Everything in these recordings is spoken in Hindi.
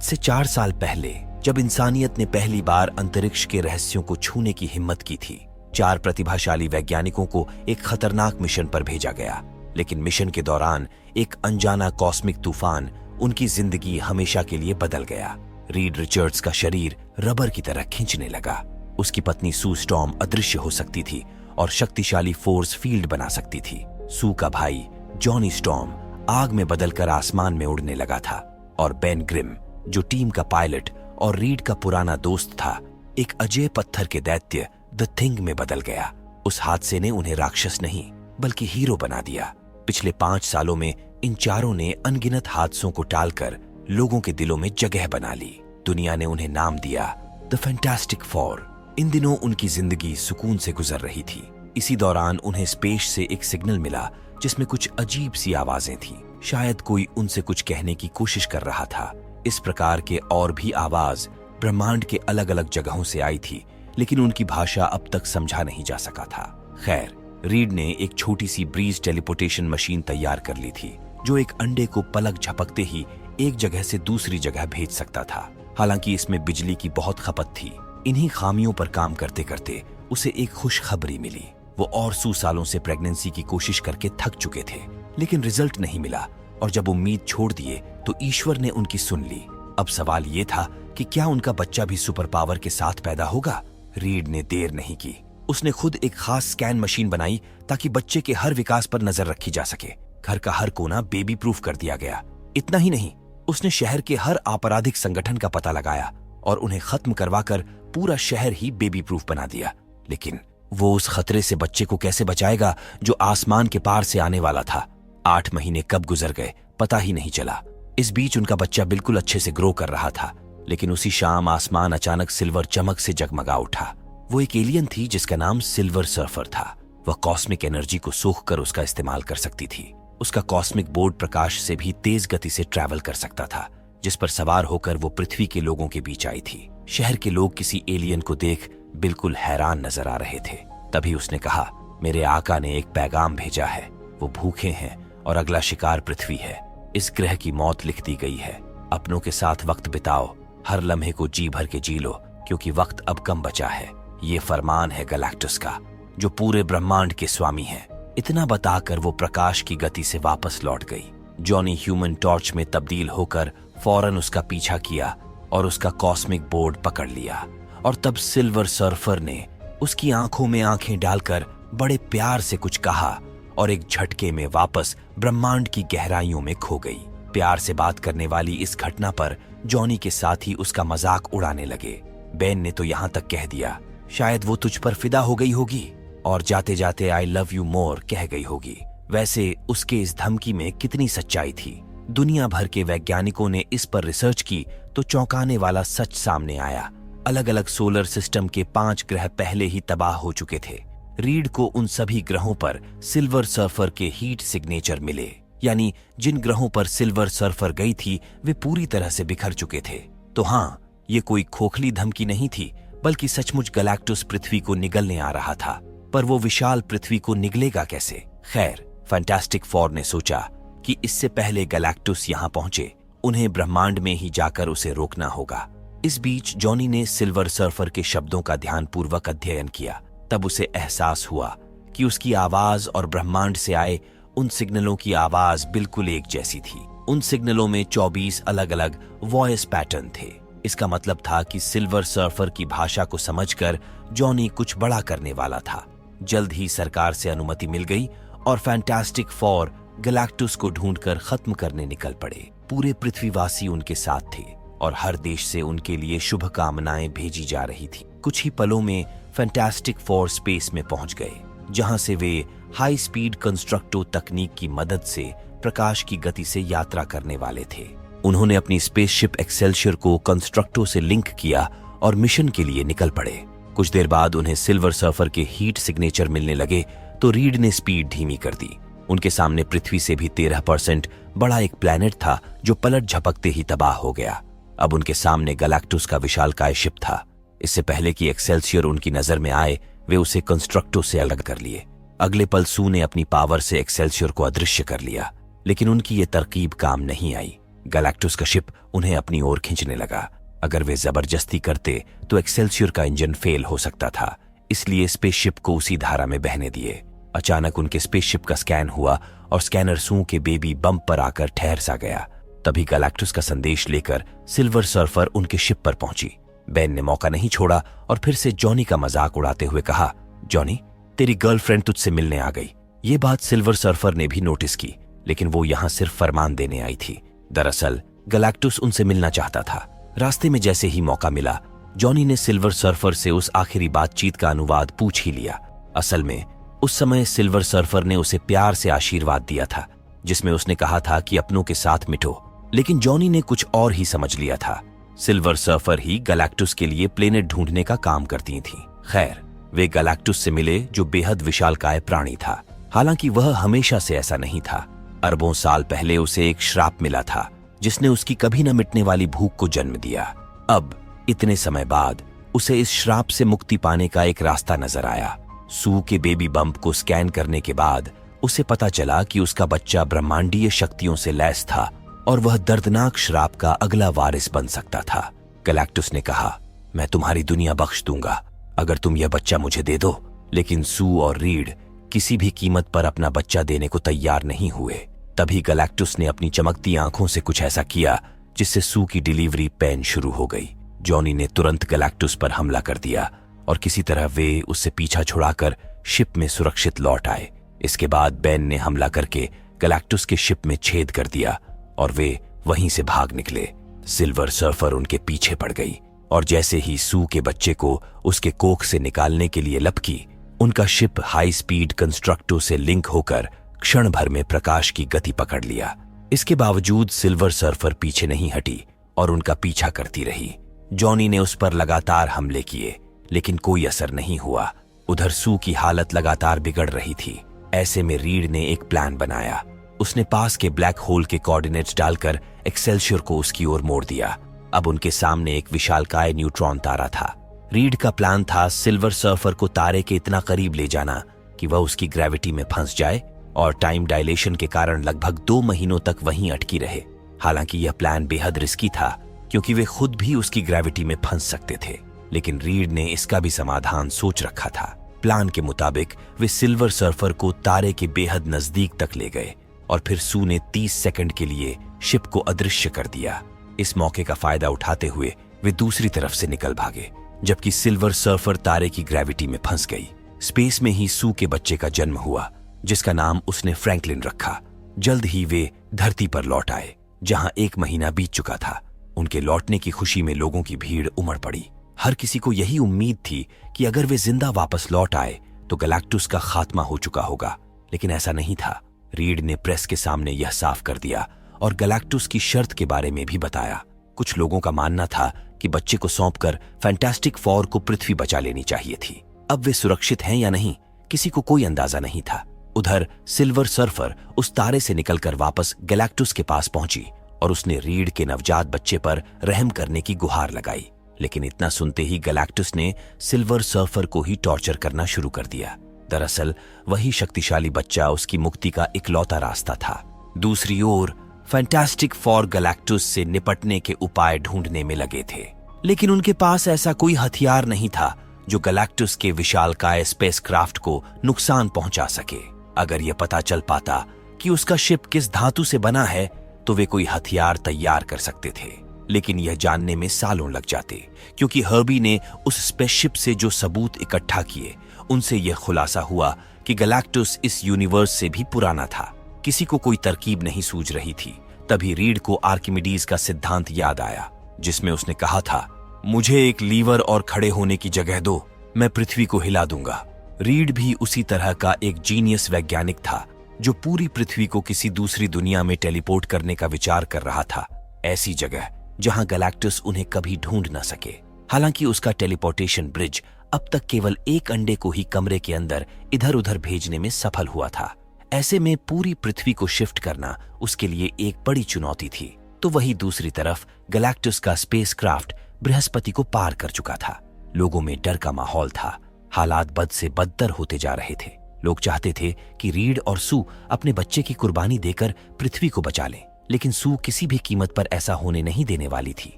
से 4 साल पहले जब इंसानियत ने पहली बार अंतरिक्ष के रहस्यों को छूने की हिम्मत की थी, 4 प्रतिभाशाली वैज्ञानिकों को एक खतरनाक मिशन पर भेजा गया। लेकिन मिशन के दौरान एक अनजाना कॉस्मिक तूफान उनकी जिंदगी हमेशा के लिए बदल गया। रीड रिचर्ड्स का शरीर रबर की तरह खींचने लगा। उसकी पत्नी सू स्टॉर्म अदृश्य हो सकती थी और शक्तिशाली फोर्स फील्ड बना सकती थी। सू का भाई जॉनी स्टॉर्म आग में बदलकर आसमान में उड़ने लगा था और बेन ग्रिम, जो टीम का पायलट और रीड का पुराना दोस्त था, एक अजय पत्थर के दैत्य द थिंग में बदल गया। उस हादसे ने उन्हें राक्षस नहीं बल्कि हीरो बना दिया। पिछले 5 सालों में इन चारों ने अनगिनत हादसों को टालकर लोगों के दिलों में जगह बना ली। दुनिया ने उन्हें नाम दिया द फैंटास्टिक फोर। इन दिनों उनकी जिंदगी सुकून से गुजर रही थी। इसी दौरान उन्हें स्पेस से एक सिग्नल मिला जिसमें कुछ अजीब सी आवाजें थीं। शायद कोई उनसे कुछ कहने की कोशिश कर रहा था। इस प्रकार के और भी आवाज ब्रह्मांड के अलग अलग जगहों से आई थी, लेकिन उनकी भाषा अब तक समझा नहीं जा सका था। खैर, रीड ने एक छोटी सी ब्रीज टेलीपोर्टेशन मशीन तैयार कर ली थी, जो एक अंडे को पलक झपकते ही एक जगह से दूसरी जगह भेज सकता था। हालांकि इसमें बिजली की बहुत खपत थी। इन्हीं खामियों पर काम करते करते उसे एक खुशखबरी मिली। वो और 100 सालों से प्रेगनेंसी की कोशिश करके थक चुके थे, लेकिन रिजल्ट नहीं मिला और जब उम्मीद छोड़ दिए तो ईश्वर ने उनकी सुन ली। अब सवाल ये था कि क्या उनका बच्चा भी सुपर पावर के साथ पैदा होगा। रीड ने देर नहीं की। उसने खुद एक खास स्कैन मशीन बनाई ताकि बच्चे के हर विकास पर नजर रखी जा सके। घर का हर कोना बेबी प्रूफ कर दिया गया। इतना ही नहीं, उसने शहर के हर आपराधिक संगठन का पता लगाया और उन्हें खत्म करवाकर पूरा शहर ही बेबी प्रूफ बना दिया। लेकिन वो उस खतरे से बच्चे को कैसे बचाएगा जो आसमान के पार से आने वाला था। 8 महीने कब गुजर गए पता ही नहीं चला। इस बीच उनका बच्चा बिल्कुल अच्छे से ग्रो कर रहा था, लेकिन उसी शाम आसमान अचानक सिल्वर चमक से जगमगा उठा। वो एक एलियन थी जिसका नाम सिल्वर सर्फर था। वह कॉस्मिक एनर्जी को सोख कर उसका इस्तेमाल कर सकती थी। उसका कॉस्मिक बोर्ड प्रकाश से भी तेज गति से ट्रैवल कर सकता था, जिस पर सवार होकर वो पृथ्वी के लोगों के बीच आई थी। शहर के लोग किसी एलियन को देख बिल्कुल हैरान नजर आ रहे थे। तभी उसने कहा, मेरे आका ने एक पैगाम भेजा है। वो भूखे हैं और अगला शिकार पृथ्वी है। इस ग्रह की मौत लिख दी गई है। अपनों के साथ वक्त बिताओ, हर लम्हे को जी भर के जी लो, क्योंकि वक्त अब कम बचा है। ये फरमान है गैलेक्टस का, जो पूरे ब्रह्मांड के स्वामी है। इतना बताकर वो प्रकाश की गति से वापस लौट गई। जॉनी ह्यूमन टॉर्च में तब्दील होकर फौरन उसका पीछा किया और उसका कॉस्मिक बोर्ड पकड़ लिया। और तब सिल्वर सर्फर ने उसकी आंखों में आंखें डालकर बड़े प्यार से कुछ कहा और एक झटके में वापस ब्रह्मांड की गहराइयों में खो गई। प्यार से बात करने वाली इस घटना पर जॉनी के साथ ही उसका मजाक उड़ाने लगे। बेन ने तो यहाँ तक कह दिया, शायद वो तुझ पर फिदा हो गई होगी और जाते जाते आई लव यू मोर कह गई होगी। वैसे उसके इस धमकी में कितनी सच्चाई थी। दुनिया भर के वैज्ञानिकों ने इस पर रिसर्च की तो चौंकाने वाला सच सामने आया। अलग अलग सोलर सिस्टम के 5 ग्रह पहले ही तबाह हो चुके थे। रीड को उन सभी ग्रहों पर सिल्वर सर्फर के हीट सिग्नेचर मिले, यानी जिन ग्रहों पर सिल्वर सर्फर गई थी वे पूरी तरह से बिखर चुके थे। तो हाँ, ये कोई खोखली धमकी नहीं थी, बल्कि सचमुच गैलेक्टस पृथ्वी को निगलने आ रहा था। पर वो विशाल पृथ्वी को निगलेगा कैसे? खैर, फैंटास्टिक फोर ने सोचा कि इससे पहले गैलेक्टस यहाँ पहुंचे, उन्हें ब्रह्मांड में ही जाकर उसे रोकना होगा। इस बीच जॉनी ने सिल्वर सर्फर के शब्दों का ध्यानपूर्वक अध्ययन किया। तब उसे एहसास हुआ कि उसकी आवाज और ब्रह्मांड से आए उन सिग्नलों की आवाज बिल्कुल एक जैसी थी। उन सिग्नलों में 24 अलग अलग वॉइस पैटर्न थे। इसका मतलब था कि सिल्वर सर्फर की भाषा को समझकर जॉनी कुछ बड़ा करने वाला था। जल्द ही सरकार से अनुमति मिल गई और फैंटास्टिक फोर गैलेक्टस को ढूंढकर खत्म करने निकल पड़े। पूरे पृथ्वीवासी उनके साथ थे और हर देश से उनके लिए शुभकामनाएं भेजी जा रही थी। कुछ ही पलों में फैंटास्टिक फोर स्पेस में पहुंच गए, जहां से वे हाई स्पीड कंस्ट्रक्टो तकनीक की मदद से प्रकाश की गति से यात्रा करने वाले थे। उन्होंने अपनी स्पेसशिप एक्सेलशियर को कंस्ट्रक्टो से लिंक किया और मिशन के लिए निकल पड़े। कुछ देर बाद उन्हें सिल्वर सर्फर के हीट सिग्नेचर मिलने लगे तो रीड ने स्पीड धीमी कर दी। उनके सामने पृथ्वी से भी 13% बड़ा एक प्लैनेट था जो पलट झपकते ही तबाह हो गया। अब उनके सामने गैलेक्टस का विशालकाय शिप था। इससे पहले कि एक्सेलसियर उनकी नजर में आए, वे उसे कंस्ट्रक्टो से अलग कर लिए। अगले पल सू ने अपनी पावर से एक्सेलसियर को अदृश्य कर लिया, लेकिन उनकी ये तरकीब काम नहीं आई। गैलेक्टस का शिप उन्हें अपनी ओर खींचने लगा। अगर वे जबरदस्ती करते तो एक्सेल्सियर का इंजन फेल हो सकता था, इसलिए स्पेसशिप को उसी धारा में बहने दिए। अचानक उनके स्पेसशिप का स्कैन हुआ और स्कैनर सू के बेबी बम्प पर आकर ठहर सा गया। तभी गैलेक्टस का संदेश लेकर सिल्वर सर्फर उनके शिप पर पहुंची। बेन ने मौका नहीं छोड़ा और फिर से जॉनी का मजाक उड़ाते हुए कहा, जॉनी, तेरी गर्लफ्रेंड तुझसे मिलने आ गई। ये बात सिल्वर सर्फर ने भी नोटिस की, लेकिन वो यहाँ सिर्फ फरमान देने आई थी। दरअसल गैलेक्टस उनसे मिलना चाहता था। रास्ते में जैसे ही मौका मिला, जॉनी ने सिल्वर सर्फर से उस आखिरी बातचीत का अनुवाद पूछ ही लिया। असल में उस समय सिल्वर सर्फर ने उसे प्यार से आशीर्वाद दिया था, जिसमें उसने कहा था कि अपनों के साथ मिटो, लेकिन जॉनी ने कुछ और ही समझ लिया था। सिल्वर सर्फर ही गैलेक्टस के लिए प्लेनेट ढूंढने का काम करती थी। खैर, वे गैलेक्टस से मिले जो बेहद विशालकाय प्राणी था। हालांकि वह हमेशा से ऐसा नहीं था। अरबों साल पहले उसे एक श्राप मिला था, जिसने उसकी कभी न मिटने वाली भूख को जन्म दिया। अब इतने समय बाद उसे इस श्राप से मुक्ति पाने का एक रास्ता नजर आया। सू के बेबी बम्प को स्कैन करने के बाद उसे पता चला कि उसका बच्चा ब्रह्मांडीय शक्तियों से लैस था और वह दर्दनाक श्राप का अगला वारिस बन सकता था। गैलेक्टस ने कहा, मैं तुम्हारी दुनिया बख्श दूंगा अगर तुम यह बच्चा मुझे दे दो। लेकिन सू और रीड किसी भी कीमत पर अपना बच्चा देने को तैयार नहीं हुए। तभी गैलेक्टस ने अपनी चमकती आंखों से कुछ ऐसा किया जिससे सू की डिलीवरी पेन शुरू हो गई। जॉनी ने तुरंत गैलेक्टस पर हमला कर दिया और किसी तरह वे उससे पीछा छुड़ाकर शिप में सुरक्षित लौट आए। इसके बाद बेन ने हमला करके गैलेक्टस के शिप में छेद कर दिया और वे वहीं से भाग निकले। सिल्वर सर्फर उनके पीछे पड़ गई और जैसे ही सू के बच्चे को उसके कोख से निकालने के लिए लपकी, उनका शिप हाई स्पीड कंस्ट्रक्टो से लिंक होकर क्षण भर में प्रकाश की गति पकड़ लिया। इसके बावजूद सिल्वर सर्फर पीछे नहीं हटी और उनका पीछा करती रही। जॉनी ने उस पर लगातार हमले किए, लेकिन कोई असर नहीं हुआ। उधर सू की हालत लगातार बिगड़ रही थी। ऐसे में रीड ने एक प्लान बनाया। उसने पास के ब्लैक होल के कोऑर्डिनेट्स डालकर एक्सेल्सियर को उसकी ओर मोड़ दिया। अब उनके सामने एक विशालकाय न्यूट्रॉन तारा था। रीड का प्लान था सिल्वर सर्फर को तारे के इतना करीब ले जाना कि वह उसकी ग्रेविटी में फंस जाए और टाइम डायलेशन के कारण लगभग 2 महीनों तक वहीं अटकी रहे। हालांकि यह प्लान बेहद रिस्की था, क्योंकि वे खुद भी उसकी ग्रेविटी में फंस सकते थे, लेकिन रीड ने इसका भी समाधान सोच रखा था। प्लान के मुताबिक वे सिल्वर सर्फर को तारे के बेहद नजदीक तक ले गए और फिर सू ने 30 सेकंड के लिए शिप को अदृश्य कर दिया। इस मौके का फायदा उठाते हुए वे दूसरी तरफ से निकल भागे, जबकि सिल्वर सर्फर तारे की ग्रेविटी में फंस गई। स्पेस में ही सू के बच्चे का जन्म हुआ, जिसका नाम उसने फ्रैंकलिन रखा। जल्द ही वे धरती पर लौट आए, जहां 1 महीना बीत चुका था। उनके लौटने की खुशी में लोगों की भीड़ उमड़ पड़ी। हर किसी को यही उम्मीद थी कि अगर वे जिंदा वापस लौट आए तो गैलेक्टस का खात्मा हो चुका होगा, लेकिन ऐसा नहीं था। रीड ने प्रेस के सामने यह साफ कर दिया और गैलेक्टस की शर्त के बारे में भी बताया। कुछ लोगों का मानना था कि बच्चे को सौंपकर फैंटास्टिक फोर को पृथ्वी बचा लेनी चाहिए थी। अब वे सुरक्षित हैं या नहीं, किसी को कोई अंदाजा नहीं था। उधर सिल्वर सर्फर उस तारे से निकलकर वापस गैलेक्टस के पास पहुंची और उसने रीड के नवजात बच्चे पर रहम करने की गुहार लगाई। लेकिन इतना सुनते ही गैलेक्टस ने सिल्वर सर्फर को ही टॉर्चर करना शुरू कर दिया। दरअसल वही शक्तिशाली बच्चा उसकी मुक्ति का इकलौता रास्ता था। दूसरी ओर फैंटास्टिक फोर गैलेक्टस से निपटने के उपाय ढूंढने में लगे थे, लेकिन उनके पास ऐसा कोई हथियार नहीं था जो गैलेक्टस के विशालकाय स्पेसक्राफ्ट को नुकसान पहुंचा सके। अगर यह पता चल पाता कि उसका शिप किस धातु से बना है तो वे कोई हथियार तैयार कर सकते थे, लेकिन यह जानने में सालों लग जाते, क्योंकि हर्बी ने उस स्पेसशिप से जो सबूत इकट्ठा किए उनसे यह खुलासा हुआ कि गैलेक्टस इस यूनिवर्स से भी पुराना था। किसी को कोई तरकीब नहीं सूझ रही थी। तभी रीड को आर्किमिडीज का सिद्धांत याद आया, जिसमें उसने कहा था, मुझे एक लीवर और खड़े होने की जगह दो, मैं पृथ्वी को हिला दूंगा। रीड भी उसी तरह का एक जीनियस वैज्ञानिक था जो पूरी पृथ्वी को किसी दूसरी दुनिया में टेलीपोर्ट करने का विचार कर रहा था, ऐसी जगह जहां गैलेक्टस उन्हें कभी ढूंढ न सके। हालांकि उसका टेलीपोर्टेशन ब्रिज अब तक केवल एक अंडे को ही कमरे के अंदर इधर उधर भेजने में सफल हुआ था। ऐसे में पूरी पृथ्वी को शिफ्ट करना उसके लिए एक बड़ी चुनौती थी। तो वही दूसरी तरफ गैलेक्टस का स्पेसक्राफ्ट बृहस्पति को पार कर चुका था। लोगों में डर का माहौल था। हालात बद से बदतर होते जा रहे थे। लोग चाहते थे कि रीड और सू अपने बच्चे की कुर्बानी देकर पृथ्वी को बचा लें, लेकिन सू किसी भी कीमत पर ऐसा होने नहीं देने वाली थी।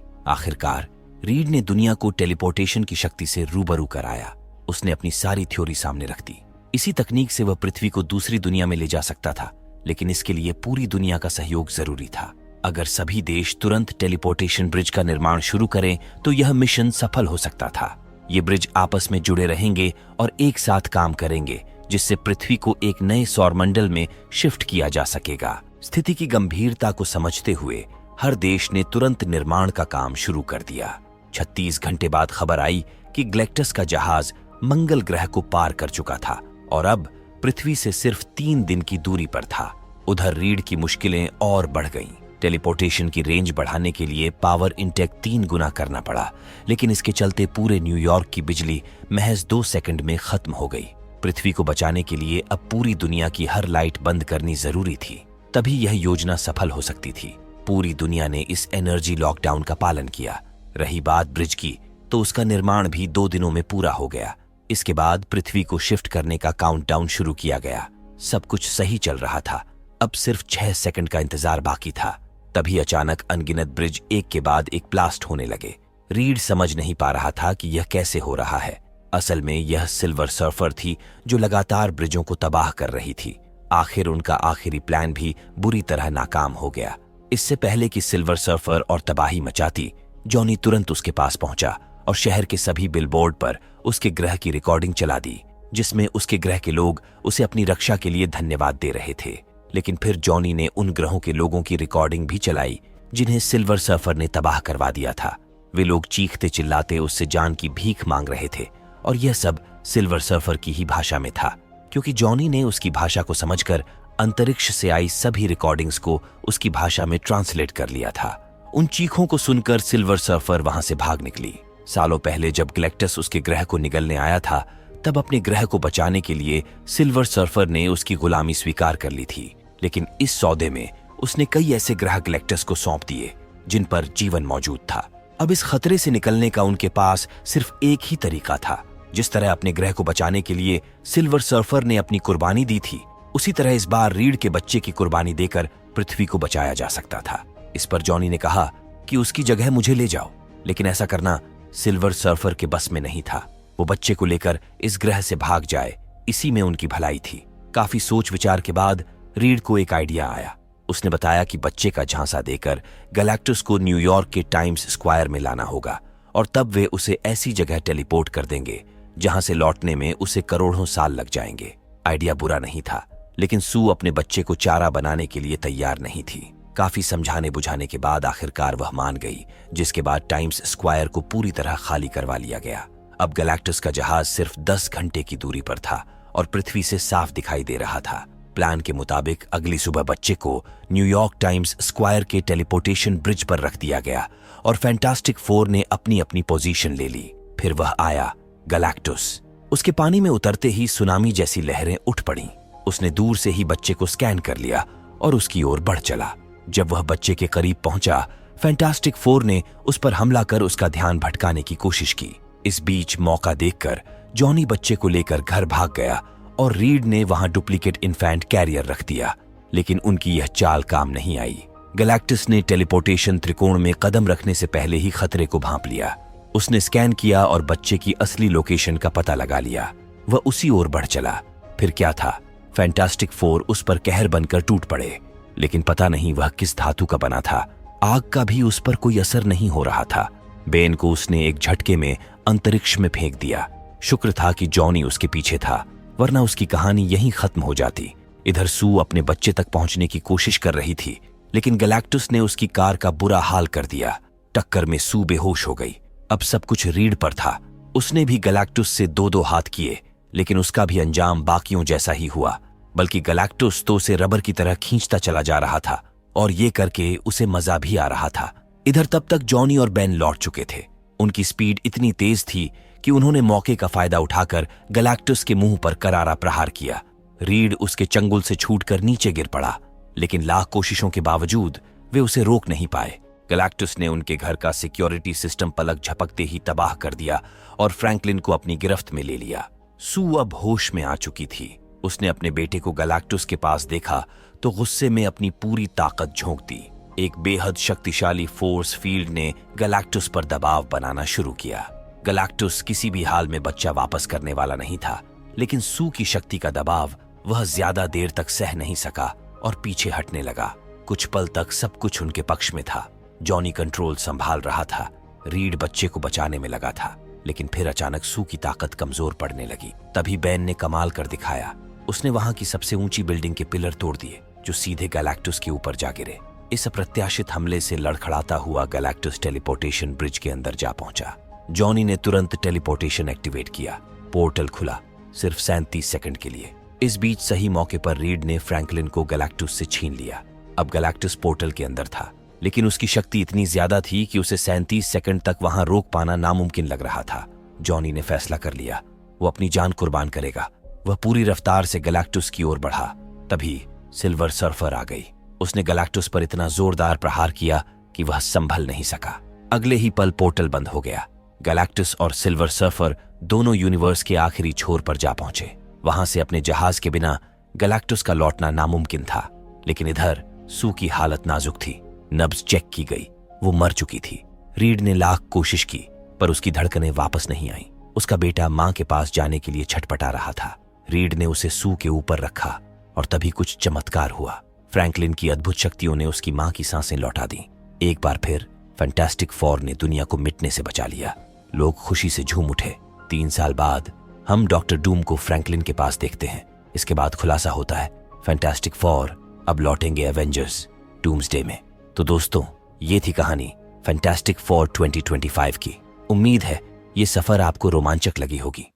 आखिरकार रीड ने दुनिया को टेलीपोर्टेशन की शक्ति से रूबरू कराया। उसने अपनी सारी थ्योरी सामने रख दी। इसी तकनीक से वह पृथ्वी को दूसरी दुनिया में ले जा सकता था, लेकिन इसके लिए पूरी दुनिया का सहयोग जरूरी था। अगर सभी देश तुरंत टेलीपोर्टेशन ब्रिज का निर्माण शुरू करें तो यह मिशन सफल हो सकता था। ये ब्रिज आपस में जुड़े रहेंगे और एक साथ काम करेंगे, जिससे पृथ्वी को एक नए सौरमंडल में शिफ्ट किया जा सकेगा। स्थिति की गंभीरता को समझते हुए हर देश ने तुरंत निर्माण का काम शुरू कर दिया। 36 घंटे बाद खबर आई कि गैलेक्टस का जहाज मंगल ग्रह को पार कर चुका था और अब पृथ्वी से सिर्फ 3 दिन की दूरी पर था। उधर रीड की मुश्किलें और बढ़ गईं। टेलीपोर्टेशन की रेंज बढ़ाने के लिए पावर इनटेक 3 गुना करना पड़ा, लेकिन इसके चलते पूरे न्यूयॉर्क की बिजली महज 2 सेकंड में खत्म हो गई। पृथ्वी को बचाने के लिए अब पूरी दुनिया की हर लाइट बंद करनी जरूरी थी, तभी यह योजना सफल हो सकती थी। पूरी दुनिया ने इस एनर्जी लॉकडाउन का पालन किया। रही बात ब्रिज की, तो उसका निर्माण भी 2 दिनों में पूरा हो गया। इसके बाद पृथ्वी को शिफ्ट करने का काउंटडाउन शुरू किया गया। सब कुछ सही चल रहा था। अब सिर्फ 6 सेकंड का इंतजार बाकी था। तभी अचानक अनगिनत ब्रिज एक के बाद एक ब्लास्ट होने लगे। रीड समझ नहीं पा रहा था कि यह कैसे हो रहा है। असल में यह सिल्वर सर्फर थी जो लगातार ब्रिजों को तबाह कर रही थी। आखिर उनका आखिरी प्लान भी बुरी तरह नाकाम हो गया। इससे पहले कि सिल्वर सर्फर और तबाही मचाती, जॉनी तुरंत उसके पास पहुंचा और शहर के सभी बिलबोर्ड पर उसके ग्रह की रिकॉर्डिंग चला दी, जिसमें उसके ग्रह के लोग उसे अपनी रक्षा के लिए धन्यवाद दे रहे थे। लेकिन फिर जॉनी ने उन ग्रहों के लोगों की रिकॉर्डिंग भी चलाई जिन्हें सिल्वर सर्फर ने तबाह करवा दिया था। वे लोग चीखते चिल्लाते उससे जान की भीख मांग रहे थे और यह सब सिल्वर सर्फर की ही भाषा में था, क्योंकि जॉनी ने उसकी भाषा को समझकर अंतरिक्ष से आई सभी रिकॉर्डिंग्स को उसकी भाषा में ट्रांसलेट कर लिया था। उन चीखों को सुनकर सिल्वर सर्फर वहां से भाग निकली। सालों पहले जब गैलेक्टस उसके ग्रह को निगलने आया था, तब अपने ग्रह को बचाने के लिए सिल्वर सर्फर ने उसकी गुलामी स्वीकार कर ली थी। लेकिन इस सौदे में उसने कई ऐसे ग्रह गैलेक्टस को सौंप दिए जिन पर जीवन मौजूद था। अब इस खतरे से निकलने का उनके पास सिर्फ एक ही तरीका था। जिस तरह अपने ग्रह को बचाने के लिए सिल्वर सर्फर ने अपनी कुर्बानी दी थी, उसी तरह इस बार रीड के बच्चे की कुर्बानी देकर पृथ्वी को बचाया जा सकता था। इस पर जॉनी ने कहा कि उसकी जगह मुझे ले जाओ, लेकिन ऐसा करना सिल्वर सर्फर के बस में नहीं था। वो बच्चे को लेकर इस ग्रह से भाग जाए, इसी में उनकी भलाई थी। काफी सोच विचार के बाद रीड को एक आइडिया आया। उसने बताया कि बच्चे का झांसा देकर गैलेक्टस को न्यूयॉर्क के टाइम्स स्क्वायर में लाना होगा और तब वे उसे ऐसी जगह टेलीपोर्ट कर देंगे जहां से लौटने में उसे करोड़ों साल लग जाएंगे। आइडिया बुरा नहीं था, लेकिन सू अपने बच्चे को चारा बनाने के लिए तैयार नहीं थी। काफी समझाने बुझाने के बाद आखिरकार वह मान गई, जिसके बाद टाइम्स स्क्वायर को पूरी तरह खाली करवा लिया गया। अब गैलेक्टस का जहाज सिर्फ 10 घंटे की दूरी पर था और पृथ्वी से साफ दिखाई दे रहा था। प्लान के मुताबिक अगली सुबह बच्चे को न्यूयॉर्क टाइम्स स्क्वायर के टेलीपोर्टेशन ब्रिज पर रख दिया गया और फैंटास्टिक फोर ने अपनी अपनी पोजीशन ले ली। फिर वह आया, गैलेक्टस। उसके पानी में उतरते ही सुनामी जैसी लहरें उठ पड़ीं। उसने दूर से ही बच्चे को स्कैन कर लिया और उसकी ओर बढ़ चला। जब वह बच्चे के करीब पहुंचा, फैंटास्टिक फोर ने उस पर हमला कर उसका ध्यान भटकाने की कोशिश की। इस बीच मौका देखकर जॉनी बच्चे को लेकर घर भाग गया और रीड ने वहां डुप्लीकेट इन्फेंट कैरियर रख दिया। लेकिन उनकी यह चाल काम नहीं आई। गैलेक्टस ने टेलीपोर्टेशन त्रिकोण में कदम रखने से पहले ही खतरे को भांप लिया। उसने स्कैन किया और बच्चे की असली लोकेशन का पता लगा लिया। वह उसी ओर बढ़ चला। फिर क्या था, फैंटास्टिक फोर उस पर कहर बनकर टूट पड़े। लेकिन पता नहीं वह किस धातु का बना था। आग का भी उस पर कोई असर नहीं हो रहा था। बेन को उसने एक झटके में अंतरिक्ष में फेंक दिया। शुक्र था कि जॉनी उसके पीछे था, वरना उसकी कहानी यहीं खत्म हो जाती। इधर सू अपने बच्चे तक पहुंचने की कोशिश कर रही थी, लेकिन गैलेक्टस ने उसकी कार का बुरा हाल कर दिया। टक्कर में सू बेहोश हो गई। अब सब कुछ रीड पर था। उसने भी गैलेक्टस से 2-2 हाथ किए, लेकिन उसका भी अंजाम बाकियों जैसा ही हुआ। बल्कि गैलेक्टस तो उसे रबर की तरह खींचता चला जा रहा था और ये करके उसे मजा भी आ रहा था। इधर तब तक जॉनी और बेन लौट चुके थे। उनकी स्पीड इतनी तेज थी कि उन्होंने मौके का फायदा उठाकर गैलेक्टस के मुंह पर करारा प्रहार किया। रीड उसके चंगुल से छूटकर नीचे गिर पड़ा, लेकिन लाख कोशिशों के बावजूद वे उसे रोक नहीं पाए। गैलेक्टस ने उनके घर का सिक्योरिटी सिस्टम पलक झपकते ही तबाह कर दिया और फ्रैंकलिन को अपनी गिरफ्त में ले लिया। सू अब होश में आ चुकी थी। उसने अपने बेटे को गैलेक्टस के पास देखा तो गुस्से में अपनी पूरी ताकत झोंक दी। एक बेहद शक्तिशाली फोर्स फील्ड ने गैलेक्टस पर दबाव बनाना शुरू किया। गैलेक्टस किसी भी हाल में बच्चा वापस करने वाला नहीं था, लेकिन सू की शक्ति का दबाव वह ज्यादा देर तक सह नहीं सका और पीछे हटने लगा। कुछ पल तक सब कुछ उनके पक्ष में था। जॉनी कंट्रोल संभाल रहा था, रीड बच्चे को बचाने में लगा था, लेकिन फिर अचानक सू की ताकत कमजोर पड़ने लगी। तभी बेन ने कमाल कर दिखाया। उसने वहां की सबसे ऊंची बिल्डिंग के पिलर तोड़ दिए, जो सीधे गैलेक्टस के ऊपर जा गिरे। इस अप्रत्याशित हमले से लड़खड़ाता हुआ गैलेक्टस टेलीपोर्टेशन ब्रिज के अंदर जा पहुंचा। जॉनी ने तुरंत टेलीपोर्टेशन एक्टिवेट किया। पोर्टल खुला, सिर्फ 37 सेकंड के लिए। इस बीच सही मौके पर रीड ने फ्रैंकलिन को गैलेक्टस से छीन लिया। अब गैलेक्टस पोर्टल के अंदर था, लेकिन उसकी शक्ति इतनी ज्यादा थी कि उसे 37 सेकंड तक वहां रोक पाना नामुमकिन लग रहा था। जॉनी ने फैसला कर लिया, वो अपनी जान कुर्बान करेगा। वह पूरी रफ्तार से गैलेक्टस की ओर बढ़ा। तभी सिल्वर सर्फर आ गई। उसने गैलेक्टस पर इतना जोरदार प्रहार किया कि वह संभल नहीं सका। अगले ही पल पोर्टल बंद हो गया। गैलेक्टस और सिल्वर सर्फर दोनों यूनिवर्स के आखिरी छोर पर जा पहुंचे। वहां से अपने जहाज के बिना गैलेक्टस का लौटना नामुमकिन था, लेकिन इधर सू की हालत नाजुक थी। नब्ज चेक की गई, वो मर चुकी थी। रीड ने लाख कोशिश की, पर उसकी धड़कनें वापस नहीं आई। उसका बेटा मां के पास जाने के लिए छटपटा रहा था। रीड ने उसे सू के ऊपर रखा और तभी कुछ चमत्कार हुआ। फ्रैंकलिन की अद्भुत शक्तियों ने उसकी मां की सांसें लौटा दी। एक बार फिर फैंटास्टिक फोर ने दुनिया को मिटने से बचा लिया। लोग खुशी से झूम उठे। 3 साल बाद हम डॉक्टर डूम को फ्रैंकलिन के पास देखते हैं। इसके बाद खुलासा होता है फैंटास्टिक फोर अब लौटेंगे एवेंजर्स डूम्सडे में। तो दोस्तों, ये थी कहानी फैंटास्टिक फोर 2025 की। उम्मीद है ये सफर आपको रोमांचक लगी होगी।